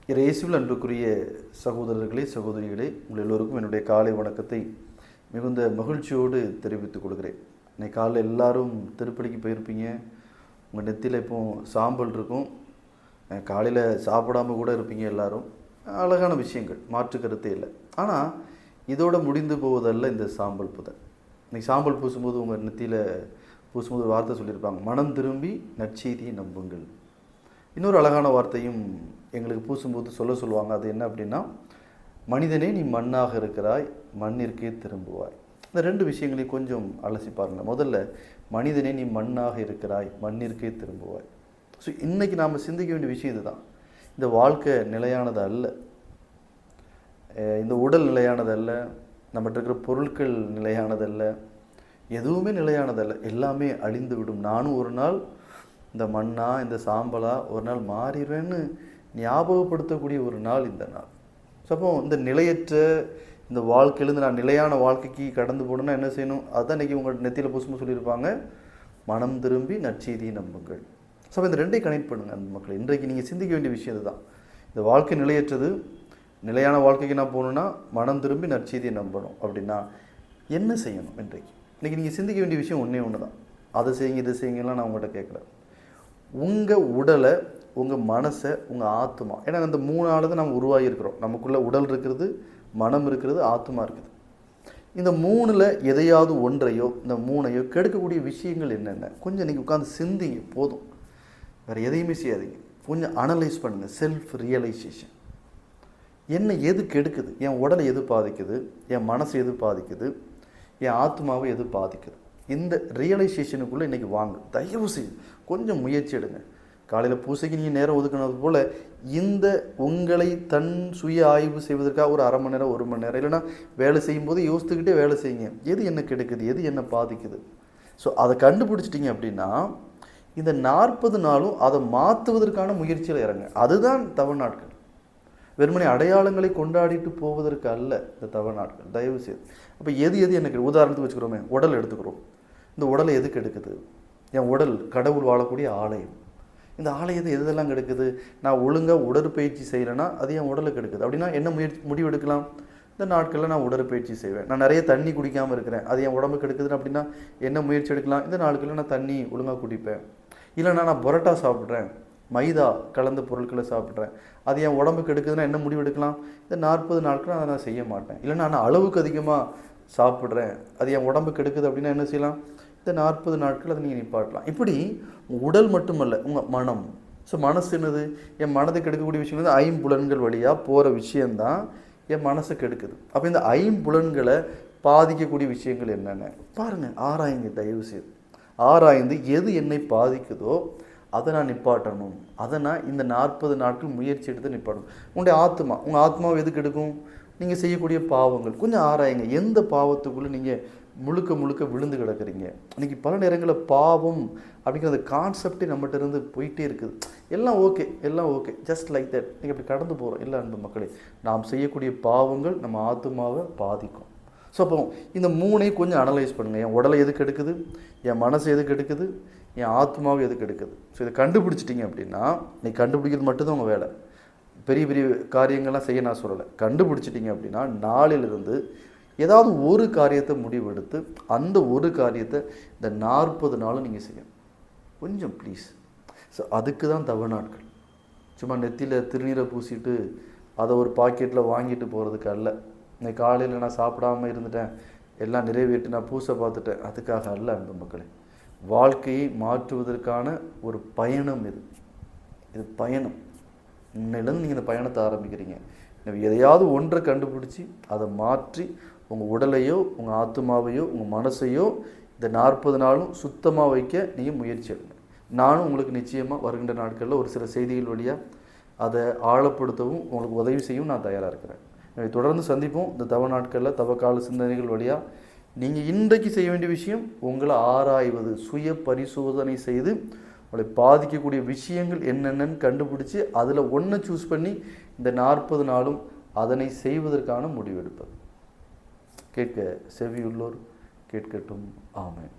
இயேசுவில் அன்புக்குரிய சகோதரர்களே, சகோதரிகளே, உங்கள் எல்லோருக்கும் என்னுடைய காலை வணக்கத்தை மிகுந்த மகிழ்ச்சியோடு தெரிவித்துக் கொடுக்குறேன். இன்னைக்கு காலையில் எல்லாரும் திருப்பலிக்கு போயிருப்பீங்க. உங்கள் நெத்தியில் இப்போ சாம்பல் இருக்கும். காலையில் சாப்பிடாமல் கூட இருப்பீங்க. எல்லாரும் அழகான விஷயங்கள், மாற்று கருத்தே இல்லை. ஆனால் இதோடு முடிந்து போவதல்ல இந்த சாம்பல் புதல். இன்னைக்கு சாம்பல் பூசும்போது உங்கள் நெத்தியில் பூசும்போது ஒரு வார்த்தை சொல்லியிருப்பாங்க, மனம் திரும்பி நற்செய்தியை நம்புங்கள். இன்னொரு அழகான வார்த்தையும் எங்களுக்கு பூசும்போது சொல்லுவாங்க. அது என்ன அப்படின்னா, மனிதனே நீ மண்ணாக இருக்கிறாய், மண்ணிற்கே திரும்புவாய். இந்த ரெண்டு விஷயங்களையும் கொஞ்சம் அலசி பாருங்கள். முதல்ல, மனிதனே நீ மண்ணாக இருக்கிறாய், மண்ணிற்கே திரும்புவாய். ஸோ இன்றைக்கி நாம் சிந்திக்க வேண்டிய விஷயம் இதுதான். இந்த வாழ்க்கை நிலையானது அல்ல, இந்த உடல் நிலையானதல்ல, நம்மகிட்ட இருக்கிற பொருட்கள் நிலையானதல்ல, எதுவுமே நிலையானதல்ல. எல்லாமே அழிந்து விடும். நானும் ஒரு நாள் இந்த மண்ணா, இந்த சாம்பலா ஒரு நாள் மாறிடுவேன்னு ஞாபகப்படுத்தக்கூடிய ஒரு நாள் இந்த நாள். ஸோ அப்போ இந்த நிலையற்ற இந்த வாழ்க்கையிலேருந்து நான் நிலையான வாழ்க்கைக்கு கடந்து போகணுன்னா என்ன செய்யணும்? அதுதான் இன்றைக்கி உங்கள் நெத்தியில் பூசும்போது சொல்லியிருப்பாங்க, மனம் திரும்பி நற்செய்தியை நம்புங்கள். ஸோ இந்த ரெண்டையும் கனெக்ட் பண்ணுங்கள் அந்த மக்களை. இன்றைக்கு நீங்கள் சிந்திக்க வேண்டிய விஷயம் இதுதான். இந்த வாழ்க்கை நிலையற்றது, நிலையான வாழ்க்கைக்கு நான் போகணுன்னா மனம் திரும்பி நற்செய்தியை நம்பணும். அப்படின்னா என்ன செய்யணும்? இன்றைக்கி நீங்கள் சிந்திக்க வேண்டிய விஷயம் ஒன்று தான். அதை செய்யுங்க, இதை செய்யுங்கலாம் நான் உங்கள்கிட்ட கேட்கல. உங்கள் உடலை, உங்கள் மனசை, உங்கள் ஆத்மா, ஏன்னா இந்த மூணால் தான் நம்ம உருவாகியிருக்கிறோம். நமக்குள்ளே உடல் இருக்கிறது, மனம் இருக்கிறது, ஆத்மா இருக்குது. இந்த மூணில் எதையாவது ஒன்றையோ இந்த மூணையோ கெடுக்கக்கூடிய விஷயங்கள் என்னென்ன கொஞ்சம் நீங்கள் உட்காந்து சிந்திங்க. போதும், வேறு எதையுமே செய்யாதீங்க. கொஞ்சம் அனலைஸ் பண்ணுங்கள். Self realisation. என்ன எது கெடுக்குது? என் உடலை எது பாதிக்குது? என் மனசு எது பாதிக்குது? என் ஆத்மாவை எது பாதிக்குது? இந்த ரியலைசேஷனுக்குள்ளே இன்றைக்கி வாங்க. தயவு செய்து கொஞ்சம் முயற்சி எடுங்க. காலையில் பூசைக்கு நீங்கள் நேரம் ஒதுக்கினது போல் இந்த உங்களை தன் சுய ஆய்வு செய்வதற்காக ஒரு அரை மணி நேரம், 1 மணி நேரம், இல்லைன்னா வேலை செய்யும்போது யோசித்துக்கிட்டே வேலை செய்யுங்க. எது என்ன கெடுக்குது, எது என்ன பாதிக்குது? ஸோ அதை கண்டுபிடிச்சிட்டிங்க அப்படின்னா இந்த 40 நாளும் அதை மாற்றுவதற்கான முயற்சியில் இறங்க. அதுதான் தவ நாட்கள். வெறுமனே அடையாளங்களை கொண்டாடிட்டு போவதற்கு அல்ல இந்த தவ நாட்கள். தயவு செய்து. அப்போ எது எனக்கு உதாரணத்துக்கு வச்சுக்கிறோமே, உடல் எடுத்துக்கிறோம். இந்த உடலை எதுக்கு எடுக்குது? என் உடல் கடவுள் வாழக்கூடிய ஆலயம். இந்த ஆலயத்தை எதெல்லாம் கெடுக்குது? நான் ஒழுங்காக உடற்பயிற்சி செய்யலைன்னா அது என் உடலுக்கு எடுக்குது. அப்படின்னா என்ன முடிவு எடுக்கலாம்? இந்த நாட்களில் நான் உடற்பயிற்சி செய்வேன். நான் நிறைய தண்ணி குடிக்காமல் இருக்கிறேன், அது என் உடம்புக்கு எடுக்குதுன்னு அப்படின்னா என்ன முயற்சி எடுக்கலாம்? இந்த நாட்களில் நான் தண்ணி ஒழுங்காக குடிப்பேன். இல்லைனா நான் பரோட்டா சாப்பிட்றேன், மைதா கலந்த பொருட்களை சாப்பிட்றேன், அது என் உடம்புக்கு எடுக்குதுன்னா என்ன முடிவு எடுக்கலாம்? இந்த 40 நாட்கள் அதை நான் செய்ய மாட்டேன். இல்லைனா நான் அளவுக்கு அதிகமாக சாப்பிட்றேன், அது என் உடம்புக்கு எடுக்குது அப்படின்னா என்ன செய்யலாம்? இந்த 40 நாட்கள் அதை நீங்கள் நிப்பாட்டலாம். இப்படி உடல் மட்டுமல்ல, உங்கள் மனம். ஸோ மனசு என்னது? என் மனதுக்கு எடுக்கக்கூடிய விஷயம் வந்து 5 புலன்கள் வழியாக போகிற விஷயந்தான் என் மனசுக்கு எடுக்குது. அப்போ இந்த 5 புலன்களை பாதிக்கக்கூடிய விஷயங்கள் என்னென்ன பாருங்கள், ஆராயுங்க. தயவு செய்து ஆராய்ந்து எது என்னை பாதிக்குதோ அதை நான் நிப்பாட்டணும். அதை நான் இந்த 40 நாட்கள் முயற்சி எடுத்து நிப்பாட்டணும். உங்களுடைய ஆத்மா, உங்கள் ஆத்மாவை எதுக்கு எடுக்கும்? நீங்கள் செய்யக்கூடிய பாவங்கள். கொஞ்சம் ஆராயுங்க. எந்த பாவத்துக்குள்ளே நீங்கள் முழுக்க விழுந்து கிடக்குறீங்க? இன்றைக்கி பல நேரங்களில் பாவம் அப்படிங்கிற அந்த கான்செப்டே நம்மகிட்ட இருந்து போயிட்டே இருக்குது. எல்லாம் ஓகே ஜஸ்ட் லைக் தட் நீங்கள் அப்படி கடந்து போகிறோம். இல்லை அன்பு மக்களே, நாம் செய்யக்கூடிய பாவங்கள் நம்ம ஆத்மாவை பாதிக்கும். ஸோ அப்போ இந்த மூணையும் கொஞ்சம் அனலைஸ் பண்ணுங்கள். என் உடலை எதுக்கு எடுக்குது, என் மனசு எதுக்கு எடுக்குது, என் ஆத்மாவை எதுக்கு எடுக்குது. ஸோ இதை கண்டுபிடிச்சிட்டிங்க அப்படின்னா, நீ கண்டுபிடிக்கிறது மட்டும்தான் உங்கள் வேலை. பெரிய காரியங்கள்லாம் செய்ய நான் சொல்லலை. கண்டுபிடிச்சிட்டிங்க அப்படின்னா நாளிலிருந்து ஏதாவது ஒரு காரியத்தை முடிவெடுத்து அந்த ஒரு காரியத்தை இந்த 40 நாளும் நீங்கள் செய்யணும். கொஞ்சம் ப்ளீஸ். ஸோ அதுக்கு தான் தவ நாட்கள். சும்மா நெத்தியில் திருநீரை பூசிட்டு அதை ஒரு பாக்கெட்டில் வாங்கிட்டு போகிறதுக்கு அல்ல. இன்னைக்கு காலையில் நான் சாப்பிடாமல் இருந்துட்டேன், எல்லாம் நிறைவேற்றி நான் பூசை பார்த்துட்டேன், அதுக்காக அல்ல அன்பு மக்களே. வாழ்க்கையை மாற்றுவதற்கான ஒரு பயணம் இது பயணம். இன்னிலேருந்து நீங்கள் இந்த பயணத்தை ஆரம்பிக்கிறீங்க. எதையாவது ஒன்றை கண்டுபிடிச்சி அதை மாற்றி உங்கள் உடலையோ, உங்கள் ஆத்மாவையோ, உங்கள் மனசையோ இந்த 40 நாளும் சுத்தமாக வைக்க நீங்கள் முயற்சி எடுங்க. நானும் உங்களுக்கு நிச்சயமாக வருகின்ற நாட்களில் ஒரு சில செய்திகள் வழியாக அதை ஆழப்படுத்தவும் உங்களுக்கு உதவி செய்யவும் நான் தயாராக இருக்கிறேன். எனவே தொடர்ந்து சந்திப்போம். இந்த தவ நாட்களில் தவக்கால சிந்தனைகள் வழியாக நீங்கள் இன்றைக்கு செய்ய வேண்டிய விஷயம் உங்களை ஆராய்வது, சுய பரிசோதனை செய்து உங்களை பாதிக்கக்கூடிய விஷயங்கள் என்னென்னு கண்டுபிடிச்சி அதில் ஒன்றை சூஸ் பண்ணி இந்த 40 நாளும் அதனை செய்வதற்கான முடிவெடுப்பது. கேட்க செவியுள்ளோர் கேட்கட்டும். ஆமென்.